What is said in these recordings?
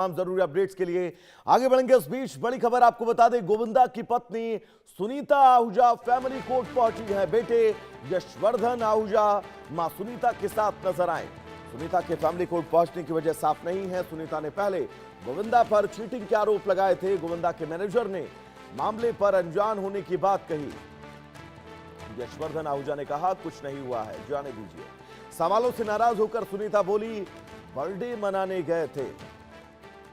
तमाम जरूरी अपडेट्स के लिए आगे बढ़ेंगे। इस बीच बड़ी खबर आपको बता दें, गोविंदा की पत्नी सुनीता आहूजा फैमिली कोर्ट पहुंची है। बेटे यशवर्धन आहूजा मां सुनीता के साथ नजर आए। सुनीता के फैमिली कोर्ट पहुंचने की वजह साफ नहीं है। सुनीता ने पहले गोविंदा पर चीटिंग के आरोप लगाए थे। गोविंदा के मैनेजर ने मामले पर अनजान होने की बात कही। यशवर्धन आहूजा ने कहा कुछ नहीं हुआ है, जाने दीजिए। सवालों से नाराज होकर सुनीता बोली बर्थडे मनाने गए थे।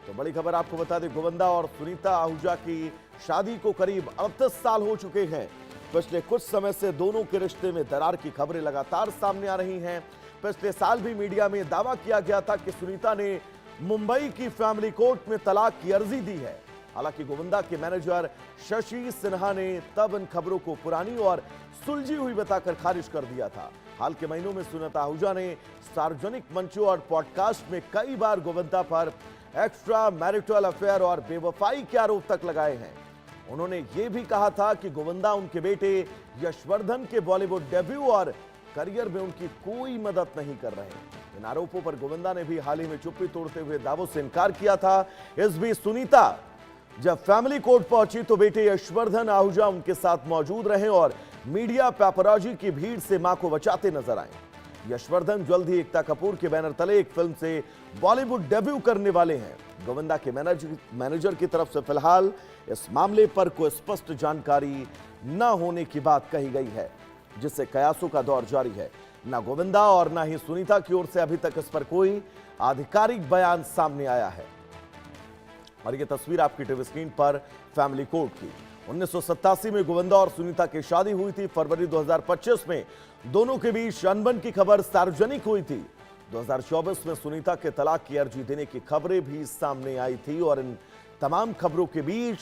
तो बड़ी खबर आपको बता दें, गोविंदा और सुनीता आहूजा की शादी को करीब 38 साल हो चुके हैं। पिछले कुछ समय से दोनों के रिश्ते में दरार की खबरें लगातार सामने आ रही हैं। पिछले साल भी मीडिया में दावा किया गया था कि सुनीता ने मुंबई की फैमिली कोर्ट में तलाक की अर्जी दी है। हालांकि गोविंदा के मैनेजर शशि सिन्हा ने तब इन खबरों को पुरानी और सुलझी हुई बताकर खारिज कर दिया था। हाल के महीनों में सुनीता आहूजा ने सार्वजनिक मंचों और पॉडकास्ट में कई बार गोविंदा पर एक्स्ट्रा मैरिटल अफेयर और बेवफाई के आरोप तक लगाए हैं। उन्होंने यह भी कहा था कि गोविंदा उनके बेटे यशवर्धन के बॉलीवुड डेब्यू और करियर में उनकी कोई मदद नहीं कर रहे। इन आरोपों पर गोविंदा ने भी हाल ही में चुप्पी तोड़ते हुए दावों से इनकार किया था। इस बीच सुनीता जब फैमिली कोर्ट पहुंची तो बेटे यशवर्धन आहूजा उनके साथ मौजूद रहे और मीडिया पैपराजी की भीड़ से मां को बचाते नजर आए। यशवर्धन जल्द ही एकता कपूर के बैनर तले एक फिल्म से बॉलीवुड डेब्यू करने वाले हैं। गोविंदा के मैनेजर की तरफ से फिलहाल इस मामले पर कोई स्पष्ट जानकारी न होने की बात कही गई है, जिससे कयासों का दौर जारी है। न गोविंदा और न ही सुनीता की ओर से अभी तक इस पर कोई आधिकारिक बयान सामने आया है। और यह तस्वीर आपकी टीवी स्क्रीन पर फैमिली कोर्ट की। 1987 में गोविंदा और सुनीता की शादी हुई थी। फरवरी 2025 में दोनों के बीच अनबन की खबर सार्वजनिक हुई थी। 2024 में सुनीता के तलाक की अर्जी देने की खबरें भी सामने आई थी। और इन तमाम खबरों के बीच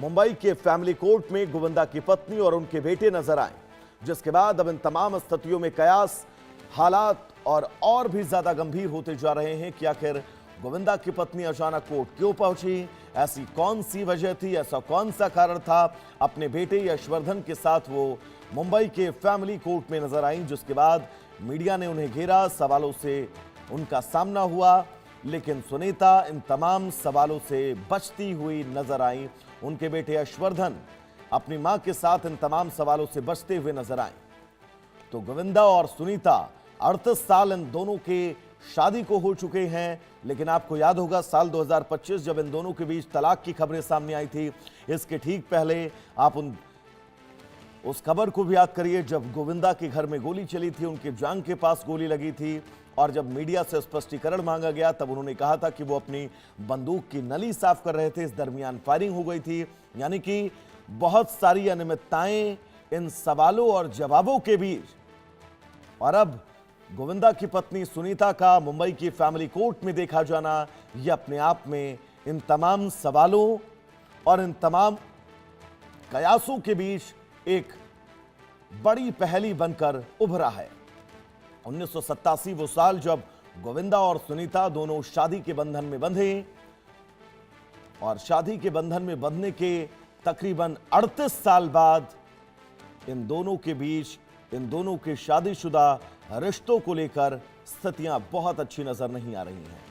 मुंबई के फैमिली कोर्ट में गोविंदा की पत्नी और उनके बेटे नजर आए, जिसके बाद अब इन तमाम स्थितियों में कयास, हालात और भी ज्यादा गंभीर होते जा रहे हैं कि आखिर गोविंदा की पत्नी अचानक कोर्ट क्यों पहुंची, ऐसी कौन सी वजह थी, ऐसा कौन सा कारण था। अपने बेटे यशवर्धन के साथ वो मुंबई के फैमिली कोर्ट में नजर आई, जिसके बाद मीडिया ने उन्हें घेरा, सवालों से उनका सामना हुआ। लेकिन सुनीता इन तमाम सवालों से बचती हुई नजर आई। उनके बेटे यशवर्धन अपनी मां के साथ इन तमाम सवालों से बचते हुए नजर आए। तो गोविंदा और सुनीता 38 साल इन दोनों के शादी को हो चुके हैं। लेकिन आपको याद होगा साल 2025 जब इन दोनों के बीच तलाक की खबरें सामने आई थी, इसके ठीक पहले आप उस खबर को भी याद करिए जब गोविंदा के घर में गोली चली थी, उनके जांघ के पास गोली लगी थी। और जब मीडिया से स्पष्टीकरण मांगा गया तब उन्होंने कहा था कि वो अपनी बंदूक की नली साफ कर रहे थे, इस दरमियान फायरिंग हो गई थी। यानी कि बहुत सारी अनियमितताएं इन सवालों और जवाबों के बीच। और अब गोविंदा की पत्नी सुनीता का मुंबई की फैमिली कोर्ट में देखा जाना, यह अपने आप में इन तमाम सवालों और इन तमाम कयासों के बीच एक बड़ी पहेली बनकर उभरा है। 1987 वो साल जब गोविंदा और सुनीता दोनों शादी के बंधन में बंधे और शादी के बंधन में बंधने के तकरीबन 38 साल बाद इन दोनों के बीच, इन दोनों के शादीशुदा रिश्तों को लेकर स्थितियां बहुत अच्छी नजर नहीं आ रही हैं।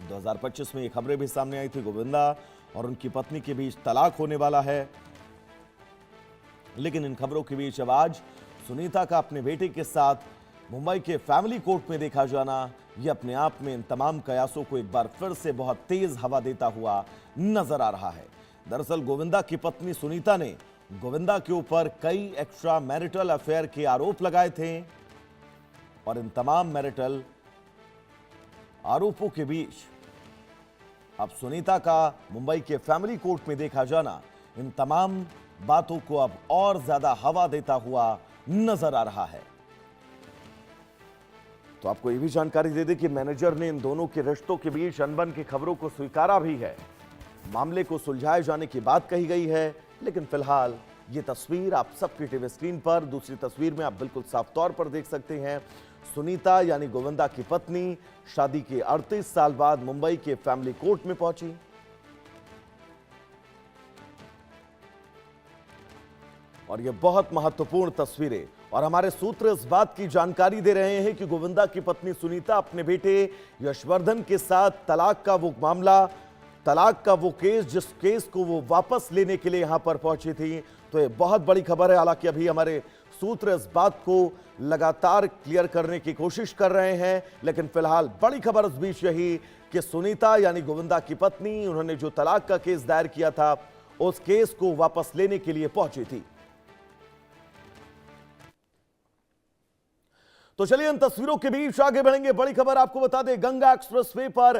2025 में ये खबरें भी सामने आई थी, गोविंदा और उनकी पत्नी के बीच तलाक होने वाला है। लेकिन इन खबरों के बीच अब आज सुनीता का अपने बेटे के साथ मुंबई के फैमिली कोर्ट में देखा जाना, यह अपने आप में इन तमाम कयासों को एक बार फिर से बहुत तेज हवा देता हुआ नजर आ रहा है। दरअसल गोविंदा की पत्नी सुनीता ने गोविंदा के ऊपर कई एक्स्ट्रा मैरिटल अफेयर के आरोप लगाए थे। और इन तमाम मैरिटल आरोपों के बीच अब सुनीता का मुंबई के फैमिली कोर्ट में देखा जाना इन तमाम बातों को अब और ज्यादा हवा देता हुआ नजर आ रहा है। तो आपको यह भी जानकारी दे दें कि मैनेजर ने इन दोनों के रिश्तों के बीच अनबन की खबरों को स्वीकारा भी है। मामले को सुलझाए जाने की बात कही गई है। लेकिन फिलहाल ये तस्वीर आप सबकी टीवी स्क्रीन पर, दूसरी तस्वीर में आप बिल्कुल साफ तौर पर देख सकते हैं सुनीता यानी गोविंदा की पत्नी शादी के 38 साल बाद मुंबई के फैमिली कोर्ट में पहुंची। और ये बहुत महत्वपूर्ण तस्वीरें और हमारे सूत्र इस बात की जानकारी दे रहे हैं कि गोविंदा की पत्नी सुनीता अपने बेटे यशवर्धन के साथ तलाक का वो केस जिस केस को वो वापस लेने के लिए यहां पर पहुंची थी। तो ये बहुत बड़ी खबर है। हालांकि अभी हमारे सूत्र इस बात को लगातार क्लियर करने की कोशिश कर रहे हैं, लेकिन फिलहाल बड़ी खबर इस बीच यही कि सुनीता यानी गोविंदा की पत्नी, उन्होंने जो तलाक का केस दायर किया था उस केस को वापस लेने के लिए पहुंची थी। तो चलिए इन तस्वीरों के बीच आगे बढ़ेंगे। बड़ी खबर आपको बता दें, गंगा एक्सप्रेसवे पर